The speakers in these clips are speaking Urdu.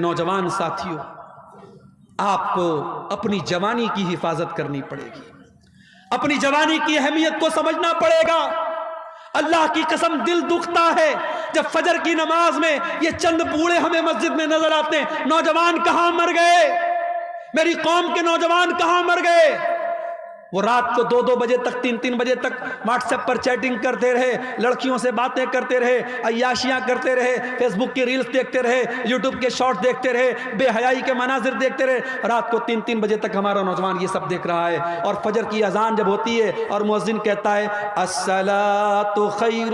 نوجوان ساتھیوں، آپ کو اپنی جوانی کی حفاظت کرنی پڑے گی، اپنی جوانی کی اہمیت کو سمجھنا پڑے گا۔ اللہ کی قسم دل دکھتا ہے جب فجر کی نماز میں یہ چند بوڑھے ہمیں مسجد میں نظر آتے ہیں۔ نوجوان کہاں مر گئے؟ میری قوم کے نوجوان کہاں مر گئے؟ وہ رات کو 2-2 بجے تک 3-3 بجے تک واٹس ایپ پر چیٹنگ کرتے رہے، لڑکیوں سے باتیں کرتے رہے، عیاشیاں کرتے رہے، فیس بک کی ریلز دیکھتے رہے، یوٹیوب کے شارٹ دیکھتے رہے، بے حیائی کے مناظر دیکھتے رہے۔ رات کو 3-3 بجے تک ہمارا نوجوان یہ سب دیکھ رہا ہے، اور فجر کی اذان جب ہوتی ہے اور مؤذن کہتا ہے الصلاۃ خیر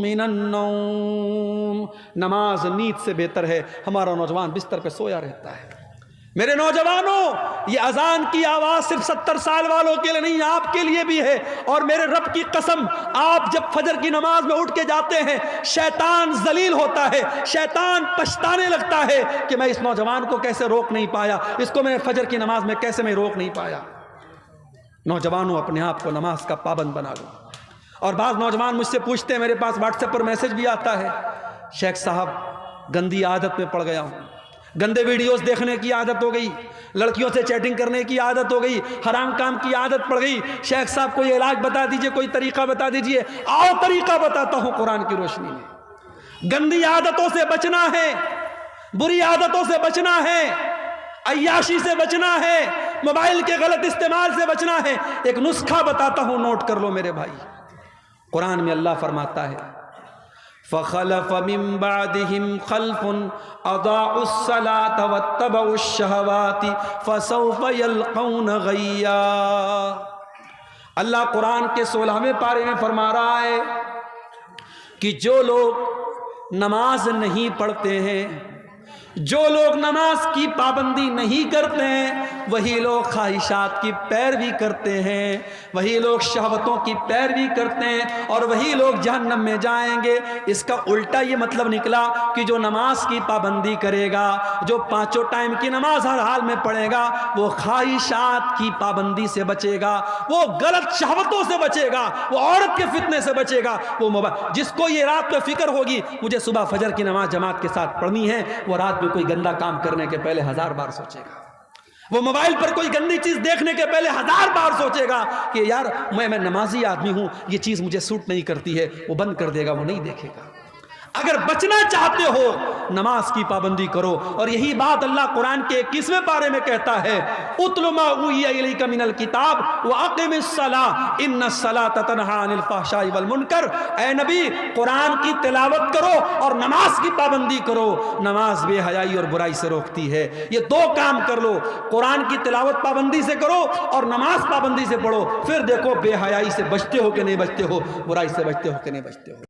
من النوم، نماز نیند سے بہتر ہے، ہمارا نوجوان بستر پہ سویا رہتا ہے۔ میرے نوجوانوں، یہ اذان کی آواز صرف 70 سال والوں کے لیے نہیں، آپ کے لیے بھی ہے۔ اور میرے رب کی قسم، آپ جب فجر کی نماز میں اٹھ کے جاتے ہیں، شیطان ذلیل ہوتا ہے، شیطان پچھتانے لگتا ہے کہ میں اس نوجوان کو کیسے روک نہیں پایا، اس کو میں فجر کی نماز میں کیسے میں روک نہیں پایا۔ نوجوانوں، اپنے آپ کو نماز کا پابند بنا لو۔ اور بعض نوجوان مجھ سے پوچھتے ہیں، میرے پاس واٹس ایپ پر میسج بھی آتا ہے، شیخ صاحب گندی عادت میں پڑ گیا ہوں، گندے ویڈیوز دیکھنے کی عادت ہو گئی، لڑکیوں سے چیٹنگ کرنے کی عادت ہو گئی، حرام کام کی عادت پڑ گئی، شیخ صاحب کوئی علاج بتا دیجئے، کوئی طریقہ بتا دیجئے۔ آؤ طریقہ بتاتا ہوں قرآن کی روشنی میں۔ گندی عادتوں سے بچنا ہے، بری عادتوں سے بچنا ہے، عیاشی سے بچنا ہے، موبائل کے غلط استعمال سے بچنا ہے۔ ایک نسخہ بتاتا ہوں، نوٹ کر لو میرے بھائی۔ قرآن میں اللہ فرماتا ہے فَخَلَفَ مِن بَعْدِهِمْ خَلْفٌ أَضَاعُوا الصَّلَاةَ وَاتَّبَعُوا الشَّهَوَاتِ فَسَوْفَ يَلْقَوْنَ غَيًّا۔ اللہ قرآن کے 16ویں پارے میں فرما رہا ہے کہ جو لوگ نماز نہیں پڑھتے ہیں، جو لوگ نماز کی پابندی نہیں کرتے ہیں، وہی لوگ خواہشات کی پیروی کرتے ہیں، وہی لوگ شہوتوں کی پیروی کرتے ہیں، اور وہی لوگ جہنم میں جائیں گے۔ اس کا الٹا یہ مطلب نکلا کہ جو نماز کی پابندی کرے گا، جو 5 ٹائم کی نماز ہر حال میں پڑھے گا، وہ خواہشات کی پابندی سے بچے گا، وہ غلط شہوتوں سے بچے گا، وہ عورت کے فتنے سے بچے گا۔ وہ جس کو یہ رات میں فکر ہوگی مجھے صبح فجر کی نماز جماعت کے ساتھ پڑھنی ہے، وہ رات میں کوئی گندا کام کرنے کے پہلے 1000 بار سوچے گا، وہ موبائل پر کوئی گندی چیز دیکھنے کے پہلے 1000 بار سوچے گا کہ یار میں نمازی آدمی ہوں، یہ چیز مجھے سوٹ نہیں کرتی ہے، وہ بند کر دے گا، وہ نہیں دیکھے گا۔ اگر بچنا چاہتے ہو نماز کی پابندی کرو، اور یہی بات اللہ قرآن کے 21ویں پارے میں کہتا ہے اتل ما اوحی الیک من الکتاب واقم الصلاۃ ان الصلاۃ تنہی عن الفحشاء والمنکر۔ اے نبی، قرآن کی تلاوت کرو اور نماز کی پابندی کرو، نماز بے حیائی اور برائی سے روکتی ہے۔ یہ 2 کام کر لو، قرآن کی تلاوت پابندی سے کرو اور نماز پابندی سے پڑھو، پھر دیکھو بے حیائی سے بچتے ہو کہ نہیں بچتے ہو، برائی سے بچتے ہو کہ نہیں بچتے ہو۔